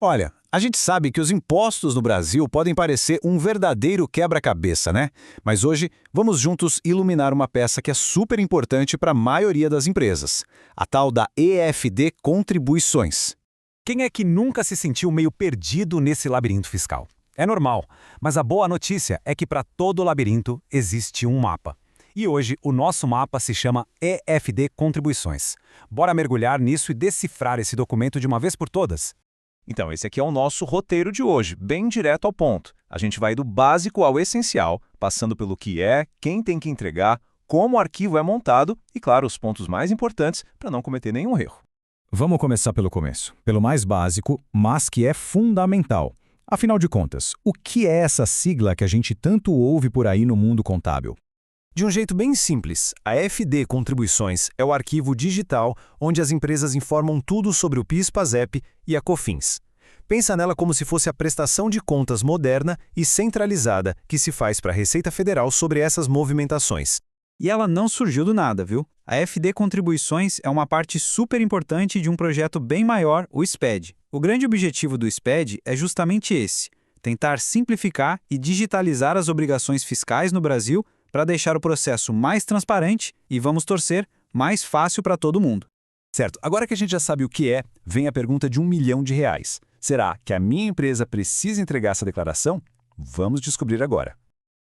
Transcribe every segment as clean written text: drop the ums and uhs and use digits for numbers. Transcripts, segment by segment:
Olha, a gente sabe que os impostos no Brasil podem parecer um verdadeiro quebra-cabeça, né? Mas hoje vamos juntos iluminar uma peça que é super importante para a maioria das empresas, a tal da EFD Contribuições. Quem é que nunca se sentiu meio perdido nesse labirinto fiscal? É normal, mas a boa notícia é que para todo labirinto existe um mapa. E hoje o nosso mapa se chama EFD Contribuições. Bora mergulhar nisso e decifrar esse documento de uma vez por todas? Então, esse aqui é o nosso roteiro de hoje, bem direto ao ponto. A gente vai do básico ao essencial, passando pelo que é, quem tem que entregar, como o arquivo é montado e, claro, os pontos mais importantes para não cometer nenhum erro. Vamos começar pelo começo, pelo mais básico, mas que é fundamental. Afinal de contas, o que é essa sigla que a gente tanto ouve por aí no mundo contábil? De um jeito bem simples, a EFD Contribuições é o arquivo digital onde as empresas informam tudo sobre o PIS, PASEP e a COFINS. Pensa nela como se fosse a prestação de contas moderna e centralizada que se faz para a Receita Federal sobre essas movimentações. E ela não surgiu do nada, viu? A EFD Contribuições é uma parte super importante de um projeto bem maior, o SPED. O grande objetivo do SPED é justamente esse: tentar simplificar e digitalizar as obrigações fiscais no Brasil para deixar o processo mais transparente e, vamos torcer, mais fácil para todo mundo. Certo, agora que a gente já sabe o que é, vem a pergunta de R$ 1 milhão. Será que a minha empresa precisa entregar essa declaração? Vamos descobrir agora.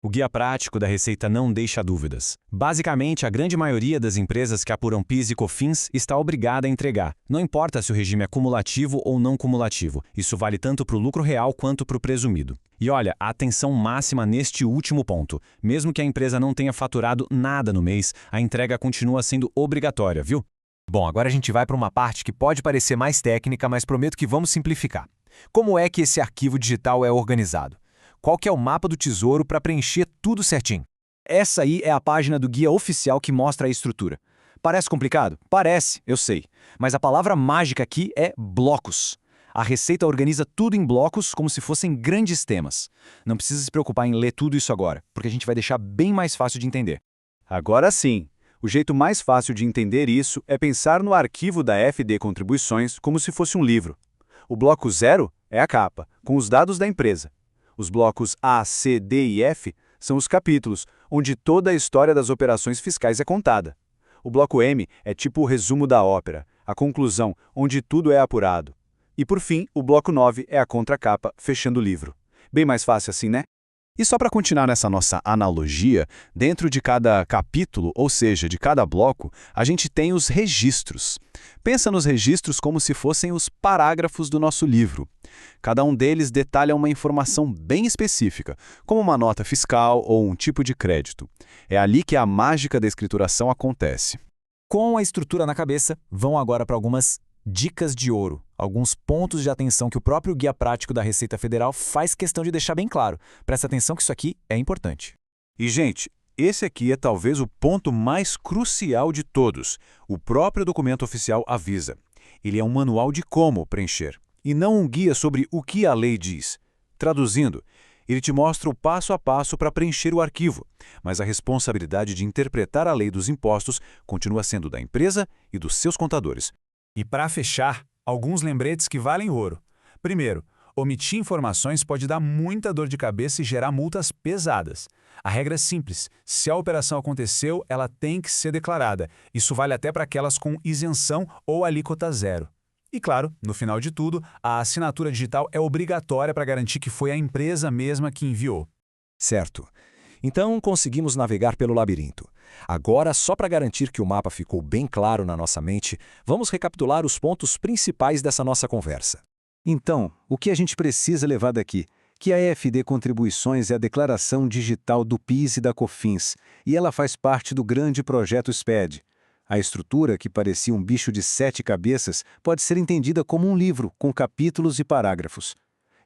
O guia prático da Receita não deixa dúvidas. Basicamente, a grande maioria das empresas que apuram PIS e COFINS está obrigada a entregar. Não importa se o regime é cumulativo ou não cumulativo. Isso vale tanto para o lucro real quanto para o presumido. E olha, a atenção máxima neste último ponto. Mesmo que a empresa não tenha faturado nada no mês, a entrega continua sendo obrigatória, viu? Bom, agora a gente vai para uma parte que pode parecer mais técnica, mas prometo que vamos simplificar. Como é que esse arquivo digital é organizado? Qual que é o mapa do Tesouro para preencher tudo certinho? Essa aí é a página do guia oficial que mostra a estrutura. Parece complicado? Parece, eu sei. Mas a palavra mágica aqui é blocos. A Receita organiza tudo em blocos como se fossem grandes temas. Não precisa se preocupar em ler tudo isso agora, porque a gente vai deixar bem mais fácil de entender. Agora sim! O jeito mais fácil de entender isso é pensar no arquivo da FD Contribuições como se fosse um livro. O bloco 0 é a capa, com os dados da empresa. Os blocos A, C, D e F são os capítulos, onde toda a história das operações fiscais é contada. O bloco M é tipo o resumo da ópera, a conclusão, onde tudo é apurado. E por fim, o bloco 9 é a contracapa, fechando o livro. Bem mais fácil assim, né? E só para continuar nessa nossa analogia, dentro de cada capítulo, ou seja, de cada bloco, a gente tem os registros. Pensa nos registros como se fossem os parágrafos do nosso livro. Cada um deles detalha uma informação bem específica, como uma nota fiscal ou um tipo de crédito. É ali que a mágica da escrituração acontece. Com a estrutura na cabeça, vão agora para algumas dicas de ouro, alguns pontos de atenção que o próprio Guia Prático da Receita Federal faz questão de deixar bem claro. Presta atenção que isso aqui é importante. E, gente, esse aqui é talvez o ponto mais crucial de todos. O próprio documento oficial avisa. Ele é um manual de como preencher, e não um guia sobre o que a lei diz. Traduzindo, ele te mostra o passo a passo para preencher o arquivo, mas a responsabilidade de interpretar a lei dos impostos continua sendo da empresa e dos seus contadores. E para fechar, alguns lembretes que valem ouro. Primeiro, omitir informações pode dar muita dor de cabeça e gerar multas pesadas. A regra é simples: se a operação aconteceu, ela tem que ser declarada. Isso vale até para aquelas com isenção ou alíquota zero. E claro, no final de tudo, a assinatura digital é obrigatória para garantir que foi a empresa mesma que enviou. Certo. Então, conseguimos navegar pelo labirinto. Agora, só para garantir que o mapa ficou bem claro na nossa mente, vamos recapitular os pontos principais dessa nossa conversa. Então, o que a gente precisa levar daqui? Que a EFD Contribuições é a declaração digital do PIS e da COFINS, e ela faz parte do grande projeto SPED. A estrutura, que parecia um bicho de 7 cabeças, pode ser entendida como um livro, com capítulos e parágrafos.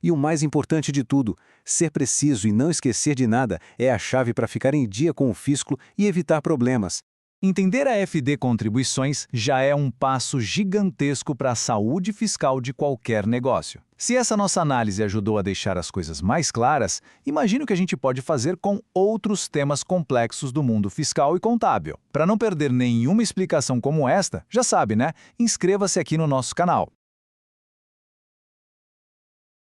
E o mais importante de tudo, ser preciso e não esquecer de nada é a chave para ficar em dia com o fisco e evitar problemas. Entender a FD Contribuições já é um passo gigantesco para a saúde fiscal de qualquer negócio. Se essa nossa análise ajudou a deixar as coisas mais claras, imagine o que a gente pode fazer com outros temas complexos do mundo fiscal e contábil. Para não perder nenhuma explicação como esta, já sabe, né? Inscreva-se aqui no nosso canal.